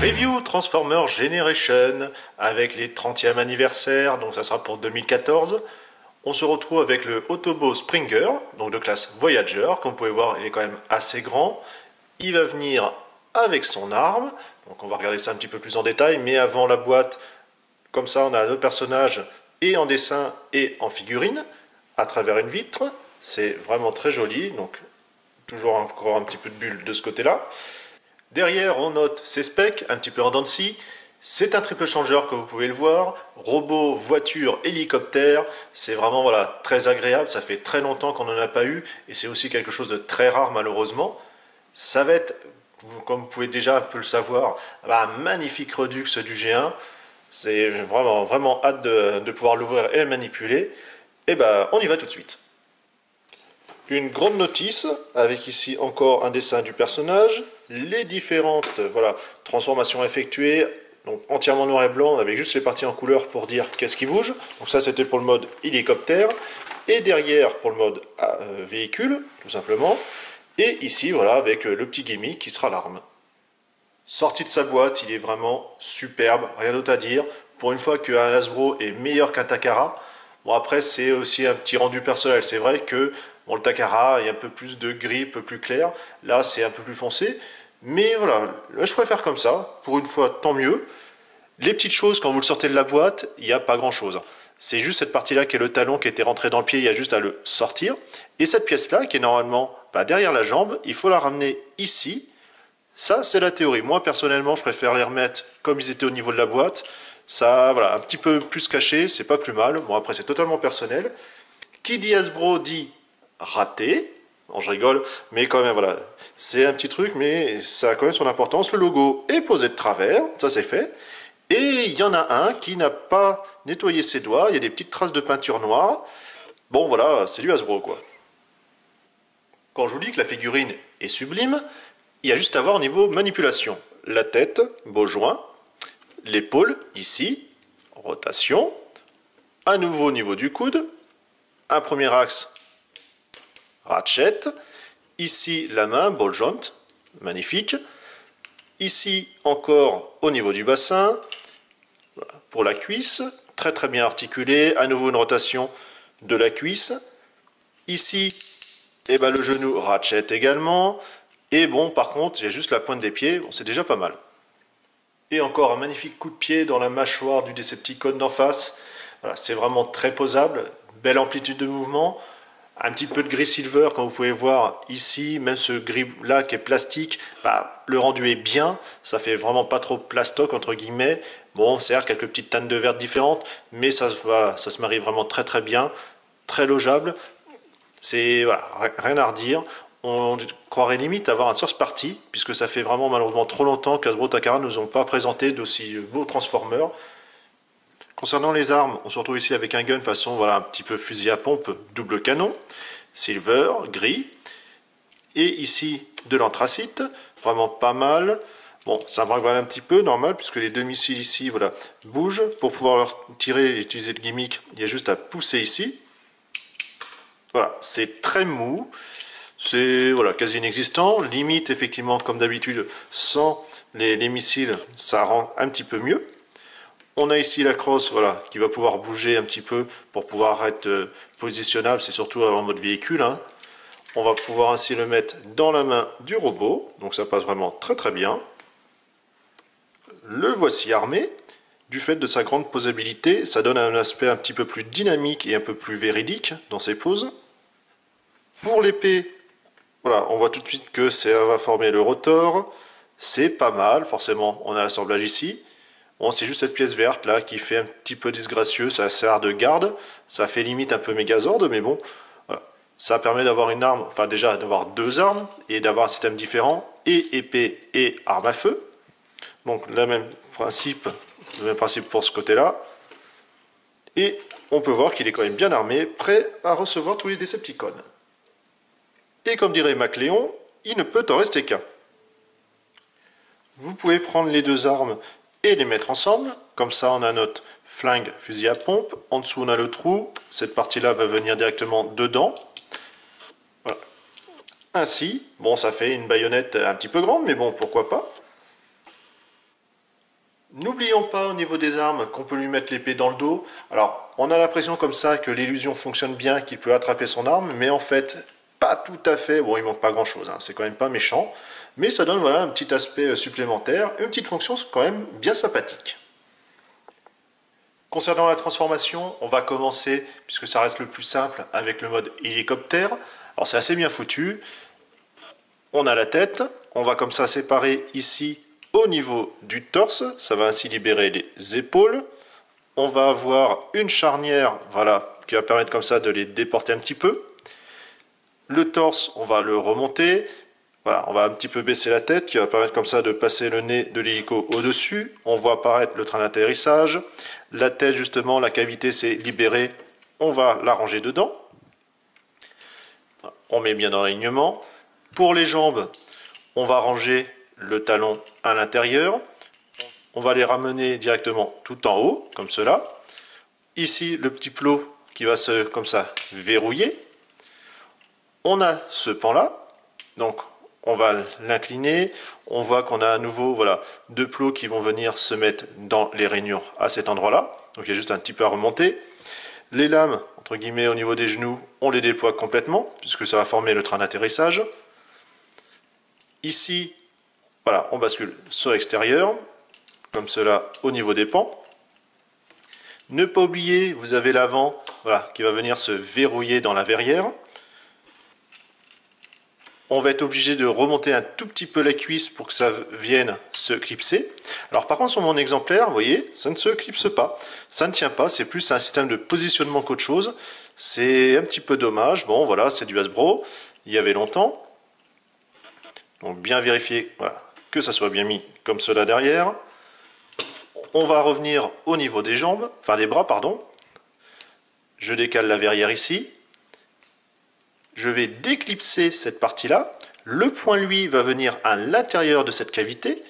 Review Transformer Generation avec les 30e anniversaire, donc ça sera pour 2014. On se retrouve avec le Autobot Springer, donc de classe Voyager. Comme vous pouvez voir, il est quand même assez grand. Il va venir avec son arme, donc on va regarder ça un petit peu plus en détail, mais avant la boîte, comme ça on a le personnage et en dessin et en figurine, à travers une vitre. C'est vraiment très joli, donc toujours encore un petit peu de bulle de ce côté-là. Derrière, on note ses specs, un petit peu en dents de scie. C'est un triple changeur, comme vous pouvez le voir. Robot, voiture, hélicoptère. C'est vraiment voilà, très agréable. Ça fait très longtemps qu'on n'en a pas eu. Et c'est aussi quelque chose de très rare, malheureusement. Ça va être, comme vous pouvez déjà un peu le savoir, un magnifique Redux du G1. C'est vraiment hâte de pouvoir l'ouvrir et le manipuler. Et on y va tout de suite. Une grande notice, avec ici encore un dessin du personnage, les différentes transformations effectuées, donc entièrement noir et blanc, avec juste les parties en couleur pour dire qu'est-ce qui bouge. Donc ça c'était pour le mode hélicoptère, et derrière pour le mode véhicule, tout simplement. Et ici, voilà, avec le petit gimmick qui sera l'arme. Sorti de sa boîte, il est vraiment superbe, rien d'autre à dire. Pour une fois qu'un Hasbro est meilleur qu'un Takara. Bon après c'est aussi un petit rendu personnel, c'est vrai que bon, le Takara, il y a un peu plus de gris, un peu plus clair. Là, c'est un peu plus foncé. Mais voilà, là, je préfère comme ça. Pour une fois, tant mieux. Les petites choses, quand vous le sortez de la boîte, il n'y a pas grand-chose. C'est juste cette partie-là qui est le talon qui était rentré dans le pied, il y a juste à le sortir. Et cette pièce-là, qui est normalement derrière la jambe, il faut la ramener ici. Ça, c'est la théorie. Moi, personnellement, je préfère les remettre comme ils étaient au niveau de la boîte. Ça, voilà, un petit peu plus caché, c'est pas plus mal. Bon, après, c'est totalement personnel. Qui dit Hasbro dit raté. Bon, je rigole, mais quand même, voilà. C'est un petit truc, mais ça a quand même son importance. Le logo est posé de travers, ça c'est fait. Et il y en a un qui n'a pas nettoyé ses doigts. Il y a des petites traces de peinture noire. Bon, voilà, c'est du Hasbro, quoi. Quand je vous dis que la figurine est sublime, il y a juste à voir au niveau manipulation. La tête, beau joint. L'épaule, ici, rotation. À nouveau au niveau du coude. Un premier axe, ratchet. Ici, la main, ball joint, magnifique. Ici, encore au niveau du bassin, voilà, pour la cuisse, très très bien articulé. À nouveau une rotation de la cuisse. Ici, le genou, ratchet également. Et bon, par contre, j'ai juste la pointe des pieds, bon, c'est déjà pas mal. Et encore un magnifique coup de pied dans la mâchoire du Decepticon d'en face. Voilà, c'est vraiment très posable, belle amplitude de mouvement. Un petit peu de gris silver, comme vous pouvez voir ici, même ce gris là qui est plastique, le rendu est bien, ça fait vraiment pas trop plastoc entre guillemets. Bon, certes, quelques petites teintes de vert différentes, mais ça se marie vraiment très très bien, très logeable. C'est rien à redire. On croirait limite avoir un source party, puisque ça fait vraiment malheureusement trop longtemps qu'Hasbro Takara ne nous ont pas présenté d'aussi beaux Transformers. Concernant les armes, on se retrouve ici avec un gun façon un petit peu fusil à pompe, double canon, silver, gris, et ici de l'anthracite, vraiment pas mal. Bon, ça me un petit peu, normal, puisque les deux missiles ici bougent. Pour pouvoir leur tirer et utiliser le gimmick, il y a juste à pousser ici. Voilà, c'est très mou, c'est quasi inexistant. Limite, effectivement, comme d'habitude, sans les missiles, ça rend un petit peu mieux. On a ici la crosse qui va pouvoir bouger un petit peu pour pouvoir être positionnable, c'est surtout en mode véhicule. Hein. On va pouvoir ainsi le mettre dans la main du robot, donc ça passe vraiment très très bien. Le voici armé. Du fait de sa grande posabilité, ça donne un aspect un petit peu plus dynamique et un peu plus véridique dans ses poses. Pour l'épée, on voit tout de suite que ça va former le rotor. C'est pas mal, forcément, on a l'assemblage ici. Bon, c'est juste cette pièce verte là qui fait un petit peu disgracieux, ça sert de garde, ça fait limite un peu Megazord, mais bon, voilà. Ça permet d'avoir une arme, enfin déjà d'avoir deux armes et d'avoir un système différent, et épée et arme à feu. Donc le même principe pour ce côté-là. Et on peut voir qu'il est quand même bien armé, prêt à recevoir tous les Decepticons. Et comme dirait MacLéon, il ne peut en rester qu'un. Vous pouvez prendre les deux armes et les mettre ensemble. Comme ça, on a notre flingue fusil à pompe. En dessous, on a le trou. Cette partie-là va venir directement dedans. Voilà. Ainsi, bon, ça fait une baïonnette un petit peu grande, mais bon, pourquoi pas. N'oublions pas au niveau des armes qu'on peut lui mettre l'épée dans le dos. Alors, on a l'impression comme ça que l'illusion fonctionne bien, qu'il peut attraper son arme, mais en fait, pas tout à fait. Bon, il manque pas grand-chose, hein. C'est quand même pas méchant, mais ça donne voilà un petit aspect supplémentaire, une petite fonction quand même bien sympathique. Concernant la transformation, on va commencer, puisque ça reste le plus simple, avec le mode hélicoptère. Alors c'est assez bien foutu. On a la tête, on va comme ça séparer ici au niveau du torse, ça va ainsi libérer les épaules. On va avoir une charnière, voilà, qui va permettre comme ça de les déporter un petit peu. Le torse, on va le remonter. Voilà, on va un petit peu baisser la tête, qui va permettre comme ça de passer le nez de l'hélico au-dessus. On voit apparaître le train d'atterrissage. La tête, justement, la cavité s'est libérée. On va la ranger dedans. On met bien dans l'alignement. Pour les jambes, on va ranger le talon à l'intérieur. On va les ramener directement tout en haut, comme cela. Ici, le petit plot qui va se, comme ça, verrouiller. On a ce pan-là. Donc, on va l'incliner. On voit qu'on a à nouveau, voilà, deux plots qui vont venir se mettre dans les rainures à cet endroit-là. Donc, il y a juste un petit peu à remonter. Les lames, entre guillemets, au niveau des genoux, on les déploie complètement, puisque ça va former le train d'atterrissage. Ici, voilà, on bascule sur l'extérieur, comme cela au niveau des pans. Ne pas oublier, vous avez l'avant, voilà, qui va venir se verrouiller dans la verrière. On va être obligé de remonter un tout petit peu la cuisse pour que ça vienne se clipser. Alors par contre sur mon exemplaire, vous voyez, ça ne se clipse pas. Ça ne tient pas, c'est plus un système de positionnement qu'autre chose. C'est un petit peu dommage. Bon voilà, c'est du Hasbro. Il y avait longtemps. Donc bien vérifier voilà, que ça soit bien mis comme cela derrière. On va revenir au niveau des jambes, enfin des bras, pardon. Je décale la verrière ici. Je vais déclipser cette partie-là. Le point, lui, va venir à l'intérieur de cette cavité,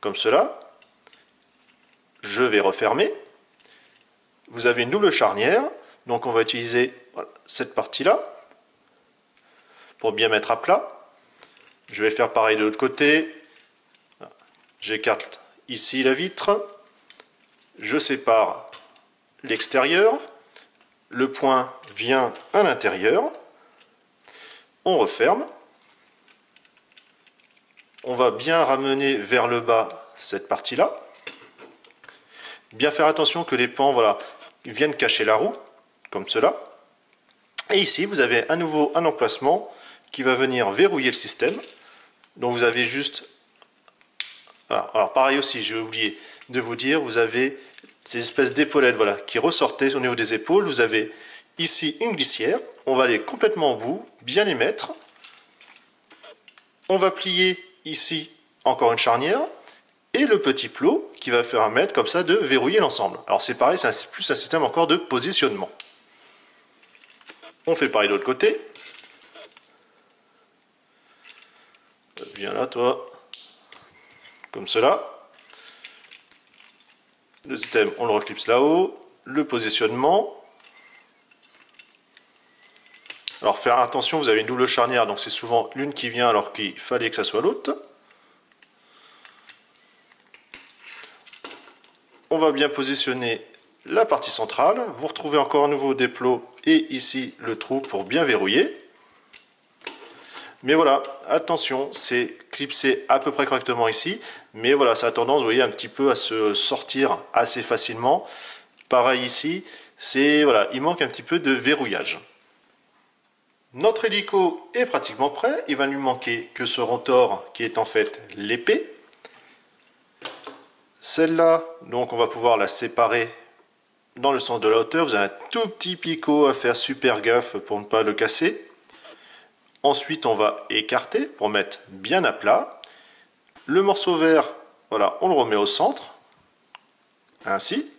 comme cela. Je vais refermer. Vous avez une double charnière, donc on va utiliser cette partie-là pour bien mettre à plat. Je vais faire pareil de l'autre côté. J'écarte ici la vitre. Je sépare l'extérieur. Le point vient à l'intérieur. On referme. On va bien ramener vers le bas cette partie-là. Bien faire attention que les pans voilà, viennent cacher la roue, comme cela. Et ici, vous avez à nouveau un emplacement qui va venir verrouiller le système. Donc vous avez juste... Alors pareil aussi, j'ai oublié de vous dire, vous avez ces espèces d'épaulettes voilà, qui ressortaient au niveau des épaules. Vous avez ici une glissière. On va aller complètement au bout, bien les mettre. On va plier ici encore une charnière. Et le petit plot qui va permettre comme ça de verrouiller l'ensemble. Alors c'est pareil, c'est plus un système encore de positionnement. On fait pareil de l'autre côté. Viens là toi. Comme cela. Le système, on le reclipse là-haut. Le positionnement. Alors faire attention, vous avez une double charnière, donc c'est souvent l'une qui vient alors qu'il fallait que ça soit l'autre. On va bien positionner la partie centrale. Vous retrouvez encore à nouveau des plots et ici le trou pour bien verrouiller. Mais voilà, attention, c'est clipsé à peu près correctement ici. Mais voilà, ça a tendance, vous voyez, un petit peu à se sortir assez facilement. Pareil ici, c'est voilà, il manque un petit peu de verrouillage. Notre hélico est pratiquement prêt. Il va lui manquer que ce rotor qui est en fait l'épée. Celle-là, donc on va pouvoir la séparer dans le sens de la hauteur. Vous avez un tout petit picot à faire super gaffe pour ne pas le casser. Ensuite, on va écarter pour mettre bien à plat. Le morceau vert, voilà, on le remet au centre. Ainsi.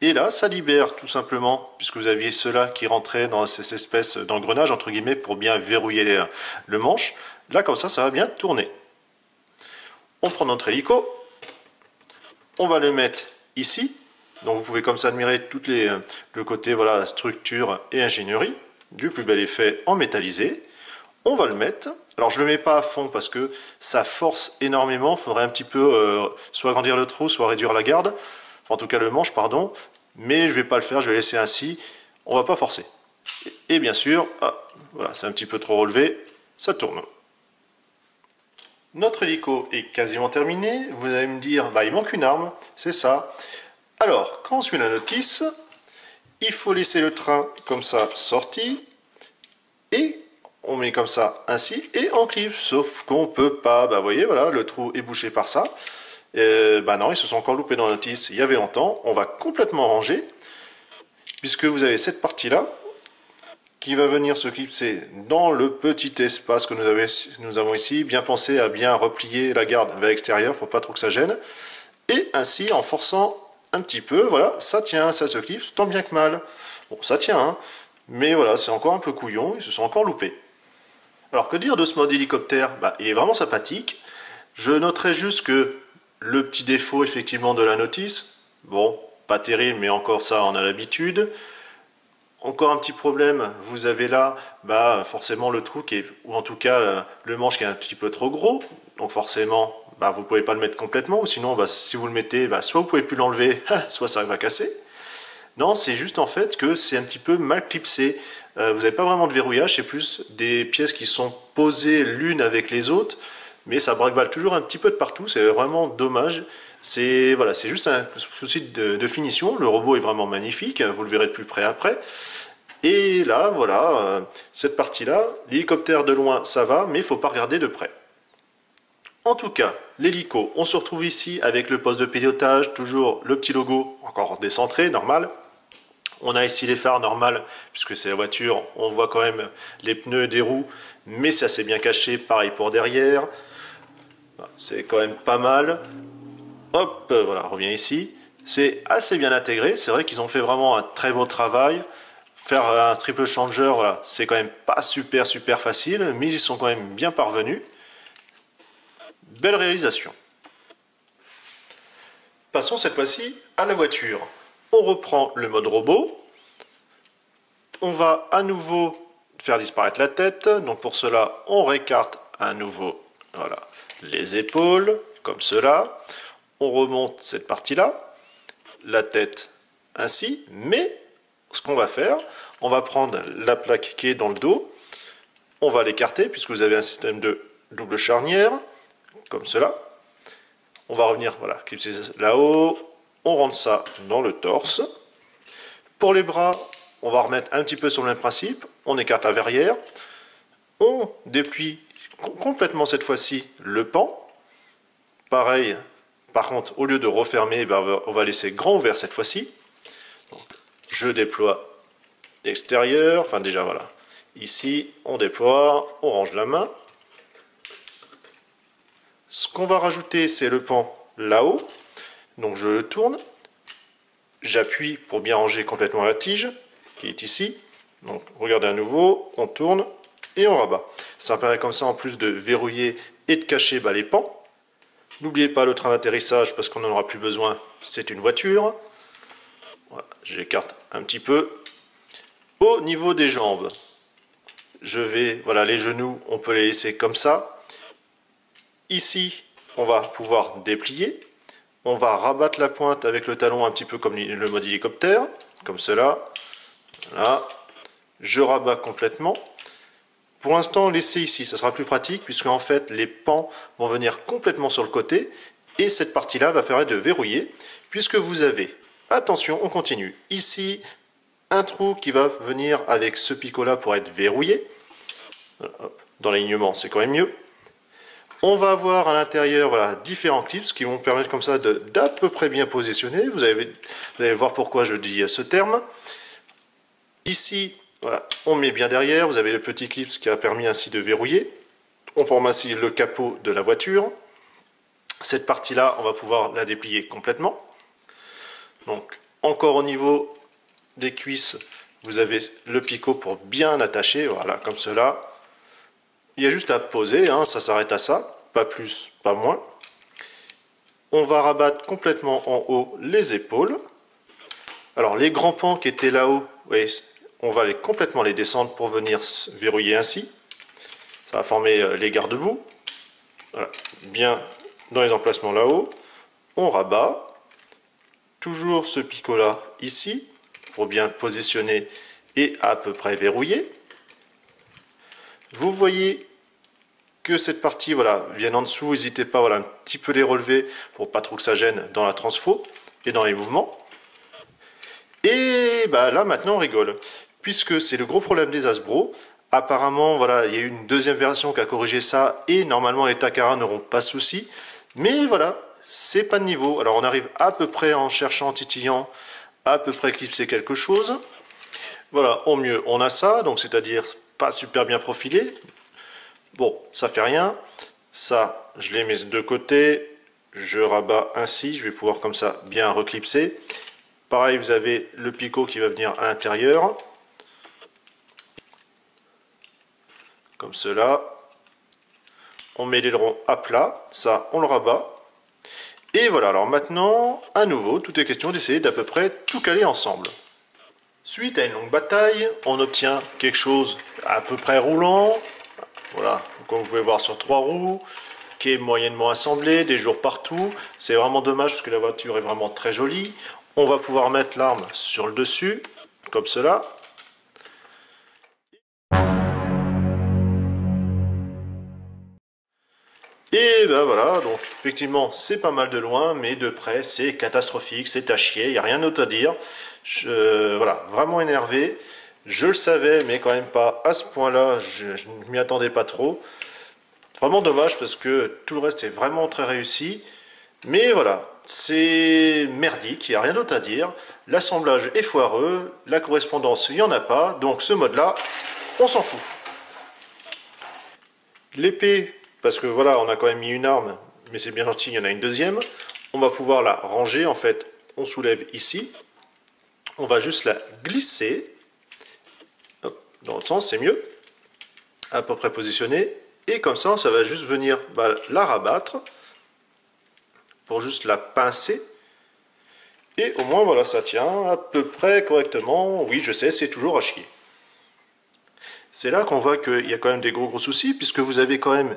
Et là, ça libère tout simplement, puisque vous aviez cela qui rentrait dans ces espèces d'engrenages, entre guillemets, pour bien verrouiller le manche. Là, comme ça va bien tourner. On prend notre hélico. On va le mettre ici. Donc vous pouvez comme ça admirer tout le côté voilà, structure et ingénierie du plus bel effet en métallisé. On va le mettre. Alors je ne le mets pas à fond parce que ça force énormément. Il faudrait un petit peu soit agrandir le trou, soit réduire la garde. Enfin en tout cas le manche, pardon. Mais je ne vais pas le faire, je vais laisser ainsi. On ne va pas forcer. Et bien sûr, voilà, c'est un petit peu trop relevé, ça tourne. Notre hélico est quasiment terminé. Vous allez me dire, bah, il manque une arme, c'est ça. Alors, quand on suit la notice, il faut laisser le train comme ça sorti. Et on met comme ça, ainsi, et en clip. Sauf qu'on peut pas, bah vous voyez, voilà, le trou est bouché par ça. Bah non, ils se sont encore loupés dans la notice il y avait longtemps. On va complètement ranger, puisque vous avez cette partie-là, qui va venir se clipser dans le petit espace que nous avons ici. Bien penser à bien replier la garde vers l'extérieur pour pas trop que ça gêne. Et ainsi, en forçant un petit peu, voilà, ça tient, ça se clipse, tant bien que mal. Bon, ça tient, hein, mais voilà, c'est encore un peu couillon, ils se sont encore loupés. Alors que dire de ce mode hélicoptère? Bah, il est vraiment sympathique. Je noterai juste que le petit défaut effectivement de la notice, bon, pas terrible, mais encore ça, on a l'habitude. Encore un petit problème, vous avez là bah, forcément le trou qui est, ou en tout cas le manche qui est un petit peu trop gros, donc forcément bah, vous ne pouvez pas le mettre complètement, ou sinon bah, si vous le mettez, bah, soit vous pouvez plus l'enlever, soit ça va casser. Non, c'est juste en fait que c'est un petit peu mal clipsé. Vous n'avez pas vraiment de verrouillage, c'est plus des pièces qui sont posées l'une avec les autres, mais ça braque-balle toujours un petit peu de partout, c'est vraiment dommage. C'est voilà, c'est juste un souci de finition. Le robot est vraiment magnifique, vous le verrez de plus près après. Et là, voilà, cette partie-là, l'hélicoptère de loin, ça va, mais il ne faut pas regarder de près. En tout cas, l'hélico, on se retrouve ici avec le poste de pilotage, toujours le petit logo, encore décentré, normal. On a ici les phares normal, puisque c'est la voiture, on voit quand même les pneus des roues, mais c'est assez bien caché, pareil pour derrière. C'est quand même pas mal. Hop, voilà, on revient ici. C'est assez bien intégré, c'est vrai qu'ils ont fait vraiment un très beau travail. Faire un triple changer, voilà, c'est quand même pas super facile, mais ils y sont quand même bien parvenus. Belle réalisation. Passons cette fois-ci à la voiture. On reprend le mode robot. On va à nouveau faire disparaître la tête. Donc pour cela, on réécarte à nouveau voilà, les épaules, comme cela. On remonte cette partie-là, la tête ainsi. Mais ce qu'on va faire, on va prendre la plaque qui est dans le dos. On va l'écarter puisque vous avez un système de double charnière, comme cela. On va revenir, voilà, clipser là-haut. On rentre ça dans le torse. Pour les bras, on va remettre un petit peu sur le même principe. On écarte la verrière. On déplie complètement cette fois-ci le pan. Pareil, par contre, au lieu de refermer, ben, on va laisser grand ouvert cette fois-ci. Je déploie l'extérieur. Enfin déjà, voilà. Ici, on déploie, on range la main. Ce qu'on va rajouter, c'est le pan là-haut. Donc je le tourne. J'appuie pour bien ranger complètement la tige qui est ici. Donc regardez à nouveau, on tourne et on rabat. Ça permet comme ça en plus de verrouiller et de cacher les pans. N'oubliez pas le train d'atterrissage parce qu'on n'en aura plus besoin, c'est une voiture. Voilà, j'écarte un petit peu. Au niveau des jambes, voilà, les genoux, on peut les laisser comme ça. Ici, on va pouvoir déplier. On va rabattre la pointe avec le talon un petit peu comme le mode hélicoptère, comme cela. Voilà. Je rabats complètement. Pour l'instant, laissez ici, ça sera plus pratique puisque en fait les pans vont venir complètement sur le côté et cette partie-là va permettre de verrouiller puisque vous avez, attention, on continue, ici un trou qui va venir avec ce picot-là pour être verrouillé. Dans l'alignement, c'est quand même mieux. On va avoir à l'intérieur voilà, différents clips qui vont permettre comme ça d'à peu près bien positionner. Vous allez voir pourquoi je dis ce terme. Ici, voilà, on met bien derrière. Vous avez le petit clip qui a permis ainsi de verrouiller. On forme ainsi le capot de la voiture. Cette partie-là, on va pouvoir la déplier complètement. Donc, encore au niveau des cuisses, vous avez le picot pour bien attacher. Voilà, comme cela. Il y a juste à poser, hein, ça s'arrête à ça, pas plus, pas moins. On va rabattre complètement en haut les épaules. Alors les grands pans qui étaient là-haut, on va complètement les descendre pour venir verrouiller ainsi. Ça va former les garde-boue. Voilà, bien dans les emplacements là-haut. On rabat. Toujours ce picot là ici pour bien positionner et à peu près verrouiller. Vous voyez que cette partie voilà, vienne en dessous, n'hésitez pas voilà, un petit peu les relever pour pas trop que ça gêne dans la transfo et dans les mouvements. Et bah là maintenant on rigole, puisque c'est le gros problème des Hasbro. Apparemment voilà, il y a eu une deuxième version qui a corrigé ça et normalement les Takara n'auront pas de souci. Mais voilà, c'est pas de niveau. Alors on arrive à peu près en cherchant, en titillant, à peu près clipser quelque chose. Voilà, au mieux on a ça, donc c'est-à-dire pas super bien profilé. Bon, ça fait rien. Ça, je les mets de côté. Je rabats ainsi. Je vais pouvoir comme ça bien reclipser. Pareil, vous avez le picot qui va venir à l'intérieur. Comme cela. On met l'aileron à plat. Ça, on le rabat. Et voilà, alors maintenant, à nouveau, tout est question d'essayer d'à peu près tout caler ensemble. Suite à une longue bataille, on obtient quelque chose à peu près roulant. Voilà, comme vous pouvez voir sur 3 roues, qui est moyennement assemblé, des jours partout. C'est vraiment dommage parce que la voiture est vraiment très jolie. On va pouvoir mettre l'arme sur le dessus, comme cela. Et ben voilà, donc effectivement c'est pas mal de loin, mais de près c'est catastrophique, c'est à chier, il n'y a rien d'autre à dire. Voilà, vraiment énervé. Je le savais, mais quand même pas à ce point-là, je ne m'y attendais pas trop. Vraiment dommage parce que tout le reste est vraiment très réussi. Mais voilà, c'est merdique, il n'y a rien d'autre à dire. L'assemblage est foireux, la correspondance, il n'y en a pas. Donc ce mode-là, on s'en fout. L'épée, parce que voilà, on a quand même mis une arme, mais c'est bien gentil, il y en a une deuxième. On va pouvoir la ranger, en fait, on soulève ici. On va juste la glisser. Hop, dans l'autre sens, c'est mieux. À peu près positionné. Et comme ça va juste venir la rabattre. Pour juste la pincer. Et au moins, voilà, ça tient à peu près correctement. Oui, je sais, c'est toujours à chier. C'est là qu'on voit qu'il y a quand même des gros soucis, puisque vous avez quand même,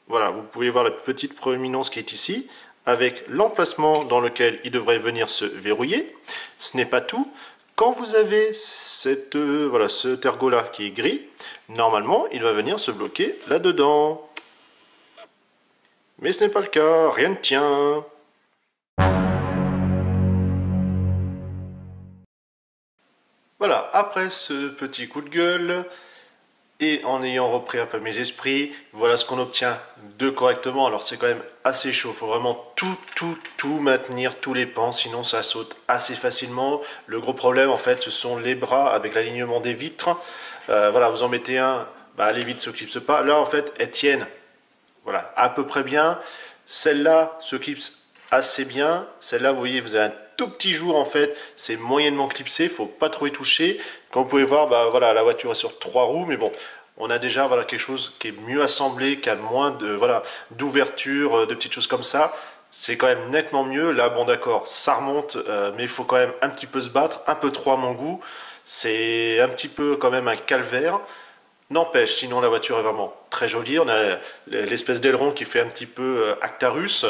voilà, vous pouvez voir la petite proéminence qui est ici, avec l'emplacement dans lequel il devrait venir se verrouiller. Ce n'est pas tout. Quand vous avez cette, voilà, ce ergot-là qui est gris, normalement, il va venir se bloquer là-dedans. Mais ce n'est pas le cas, rien ne tient. Voilà, après ce petit coup de gueule, et en ayant repris un peu mes esprits, voilà ce qu'on obtient de correctement. Alors c'est quand même assez chaud, il faut vraiment tout maintenir, tous les pans, sinon ça saute assez facilement. Le gros problème en fait, ce sont les bras avec l'alignement des vitres. Voilà, vous en mettez un, les vitres ne se clipsent pas. Là en fait, elles tiennent voilà, à peu près bien. Celle-là se clipse assez bien. Celle-là, vous voyez, vous avez un tout petit jour en fait, c'est moyennement clipsé, il ne faut pas trop y toucher. Comme vous pouvez voir, voilà, la voiture est sur 3 roues, mais bon, on a déjà voilà, quelque chose qui est mieux assemblé, qui a moins de voilà, d'ouverture, de petites choses comme ça. C'est quand même nettement mieux. Là, bon d'accord, ça remonte, mais il faut quand même un petit peu se battre, un peu trop à mon goût. C'est un petit peu quand même un calvaire. N'empêche, sinon la voiture est vraiment très jolie. On a l'espèce d'aileron qui fait un petit peu Actarus.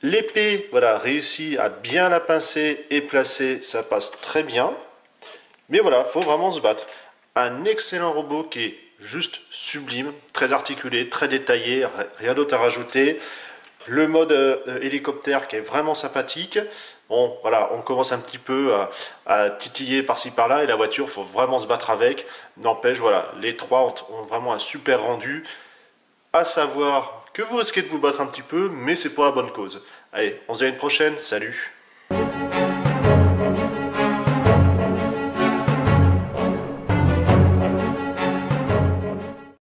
L'épée, voilà, réussit à bien la pincer et placer, ça passe très bien. Mais voilà, faut vraiment se battre. Un excellent robot qui est juste sublime, très articulé, très détaillé, rien d'autre à rajouter. Le mode hélicoptère qui est vraiment sympathique. Bon, voilà, on commence un petit peu à titiller par-ci par-là et la voiture, il faut vraiment se battre avec. N'empêche, voilà, les trois ont vraiment un super rendu. À savoir que vous risquez de vous battre un petit peu, mais c'est pour la bonne cause. Allez, on se dit à une prochaine, salut!